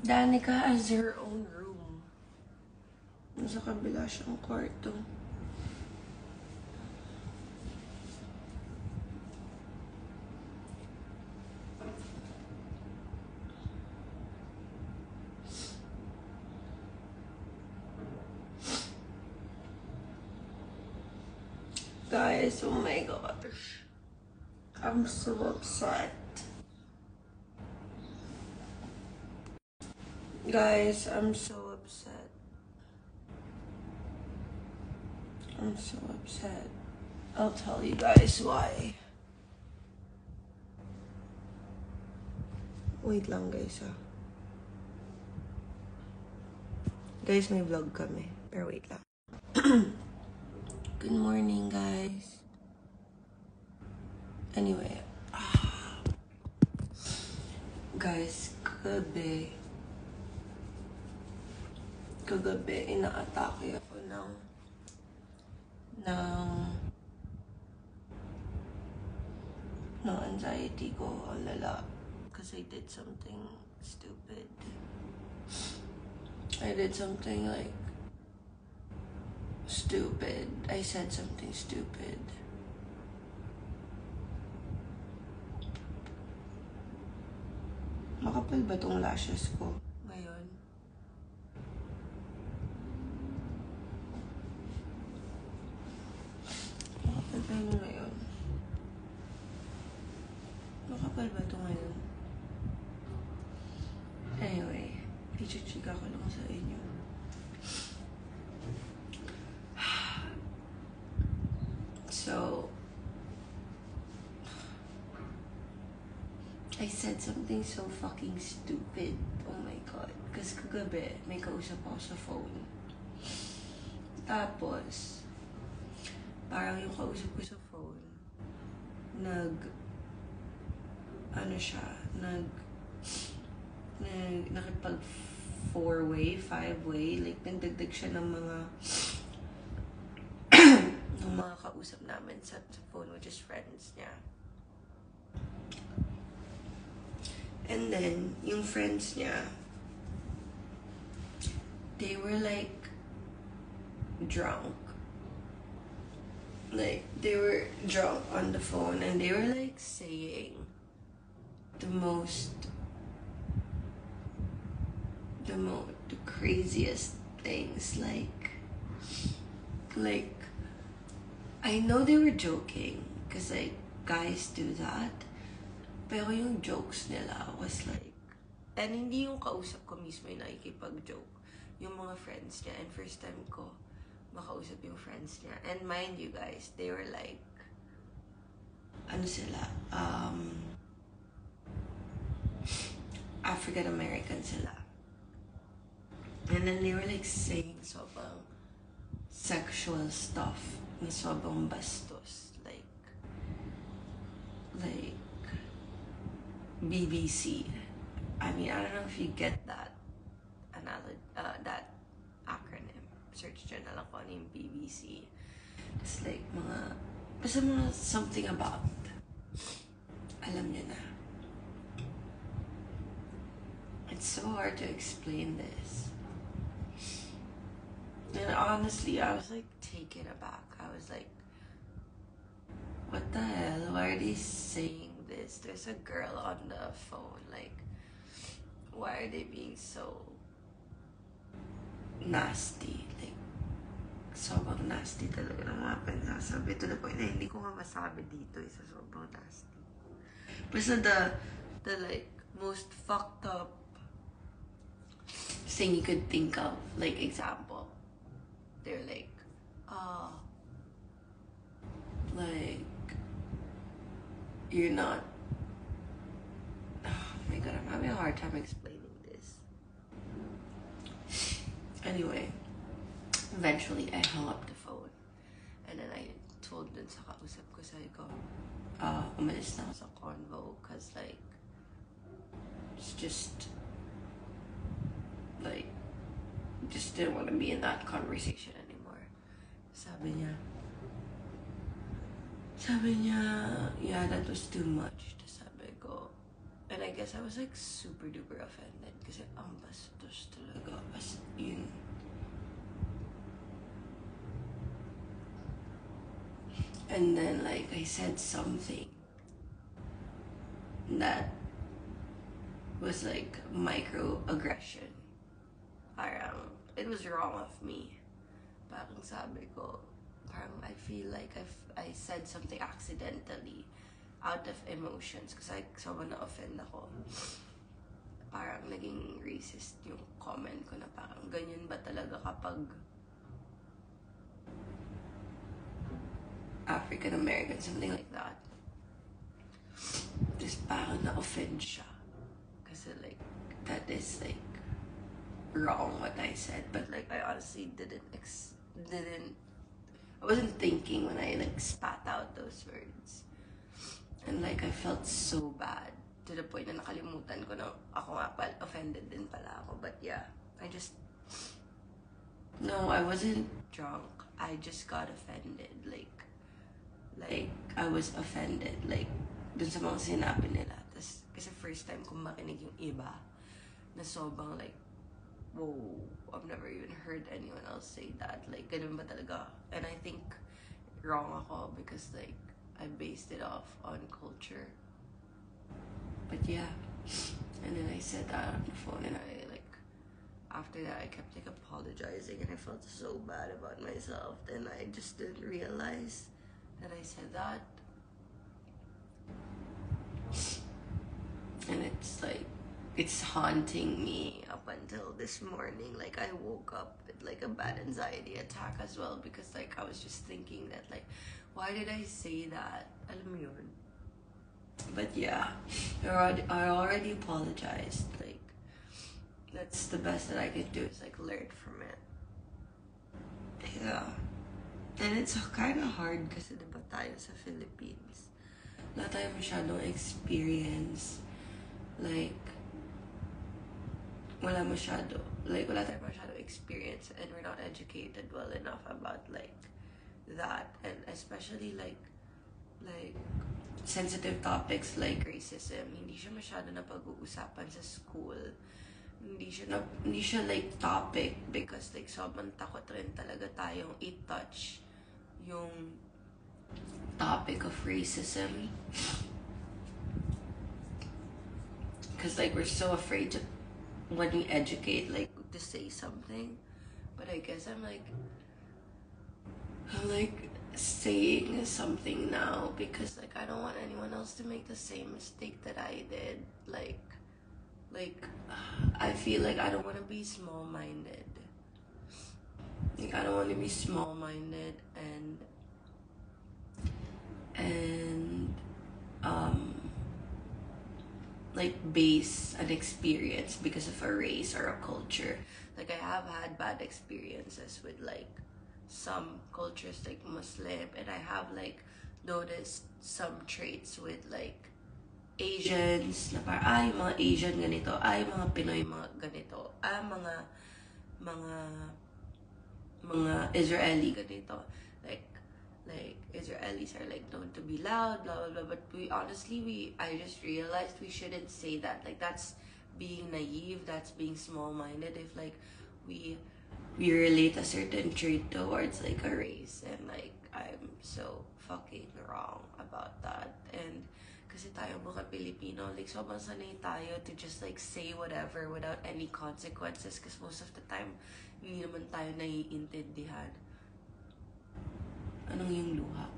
Danica has her own room. Nasa kabila siyang kwarto. Guys, oh my gosh. I'm so upset. Guys, I'm so upset. I'm so upset. I'll tell you guys why. Wait lang guys ah. Guys, may vlog kami. Pero wait lang. Good morning guys. Anyway. Guys, kagabi inaatake ako ng anxiety ko. Ang lala. Because I did something stupid. I did something like stupid. I said something stupid. Makapal ba tong lashes ko ngayon? Makapal ba yun ngayon? Makapal ba ito ngayon? Anyway, ichichika ko lang sa inyo. So, I said something so fucking stupid. Oh my god. Kasi kagabi, may kausap ako sa phone. Tapos, parang yung kausap ko sa phone, nakipag 4-way, 5-way, like nagdagdag siya ng mga ng mga kausap namin sa phone, which is friends niya. And then, yung friends niya, they were like drunk. Like, they were drunk on the phone and they were like saying the craziest things. Like, I know they were joking, because like, guys do that. Pero yung jokes nila was like, and hindi yung kausap ko mismo yung nakikipag-joke. Yung mga friends niya, and first time ko makausap yung friends niya. And mind you guys, they were like, African-American sila. And then they were like saying sobrang sexual stuff na sobrang bastos. Like, BBC. I mean, I don't know if you get that that acronym. Search dyan na lang kung ano yung BBC. It's like basta mga something about. Alam niyo na. It's so hard to explain this. And honestly, I was like taken aback. I was like, what the hell? Why are they saying this? There's a girl on the phone. Like, why are they being so nasty? Like, sobrang nasty talaga ng mga pinasabi. To the point na hindi ko nga masabi dito. Isa sobrang nasty. Basta the like, most fucked up thing you could think of. Like, example. They're like, like, you're not, oh my god, I'm having a hard time explaining this. Anyway, eventually I hung up the phone, and then I told dun sa kausap ko, sabi ko, umalis na ako sa convo, cause like, it's just, like, just didn't want to be in that conversation anymore. Sabi niya, yeah, that was too much. Sabi ko, and And I guess I was like super duper offended kasi ang bastos talaga, as in. And then like I said something that was like microaggression. Parang it was wrong of me. Parang sabi ko, parang I feel like I said something accidentally out of emotions kasi sobrang na-offend ako. Parang naging racist yung comment ko na parang ganyan ba talaga kapag African American, something like that. Just parang na-offend siya. Kasi like, that is like wrong what I said. But like, I honestly I wasn't thinking when I like spat out those words. And like, I felt so bad to the point na nakalimutan ko na ako nga pala, offended din pala ako. But yeah, no, I wasn't drunk. I just got offended. Like I was offended. Like, dun sa mga sinabi nila. Tas, kasi first time kong makinig yung iba na sobrang like, whoa, I've never even heard anyone else say that. Like, ganun ba talaga? And I think wrong ako because like, I based it off on culture. But yeah. And then I said that on the phone and I like, after that I kept like apologizing and I felt so bad about myself. Then I just didn't realize that I said that. And it's like, it's haunting me up until this morning. Like, I woke up with like a bad anxiety attack as well because like I was just thinking that like, why did I say that? Alam mo yun? But yeah, I already apologized. Like, that's the best that I could do is like learn from it. Yeah. And it's kind of hard kasi diba tayo sa Philippines, wala tayo masyadong experience. Like, wala tayo masyadong experience and we're not educated well enough about like that. And especially like sensitive topics like racism, hindi siya masyado na pag-uusapan sa school. Hindi siya like topic because like sobrang takot rin talaga tayong i-touch yung topic of racism. Because like we're so afraid to, when we educate, like to say something. But I guess I'm like saying something now because like I don't want anyone else to make the same mistake that I did. Like I feel like I don't want to be small-minded. Like, I don't want to be small-minded and like base an experience because of a race or a culture. Like, I have had bad experiences with like some cultures like Muslim, and I have like noticed some traits with like Asians na parang, ay, mga Asian ganito, ay, mga Pinoy mga ganito, ay, mga Israeli ganito. Like Israelis are like known to be loud, blah blah blah. But I just realized we shouldn't say that. Like, that's being naive. That's being small-minded. If like we relate a certain trait towards like a race, and like I'm so fucking wrong about that. And kasi tayo mga Pilipino, like sobrang sanay tayo to just like say whatever without any consequences. Because most of the time, hindi naman tayo naiintindihan. Anong yung luha?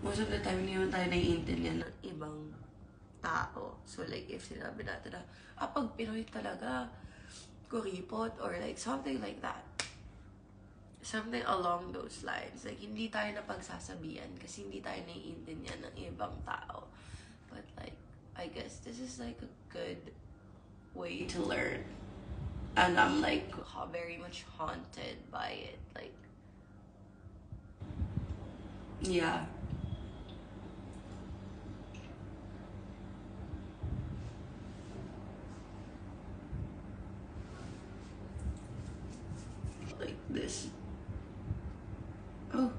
Most of the time, hindi naman tayo naiintindihan ng ibang tao. So like, if sinabi natin na, pag Pinoy talaga, kuripot, or like something like that. Something along those lines. Like, hindi tayo napagsasabihan kasi hindi tayo naiintindihan ng ibang tao. But like, I guess this is like a good way to learn. And I'm like very much haunted by it. Like, yeah. Like this. Oh.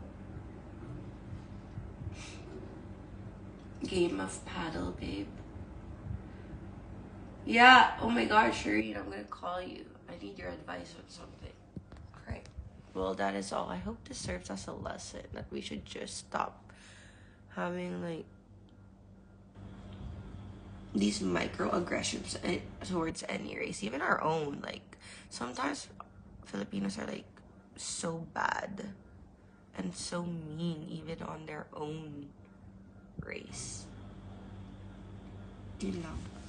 Game of paddle, babe. Yeah, oh my gosh, Shireen, I'm gonna call you. I need your advice on something. Alright. Well, that is all. I hope this serves as a lesson that we should just stop having like these microaggressions towards any race, even our own. Like sometimes Filipinos are like so bad and so mean even on their own race. Yun lang.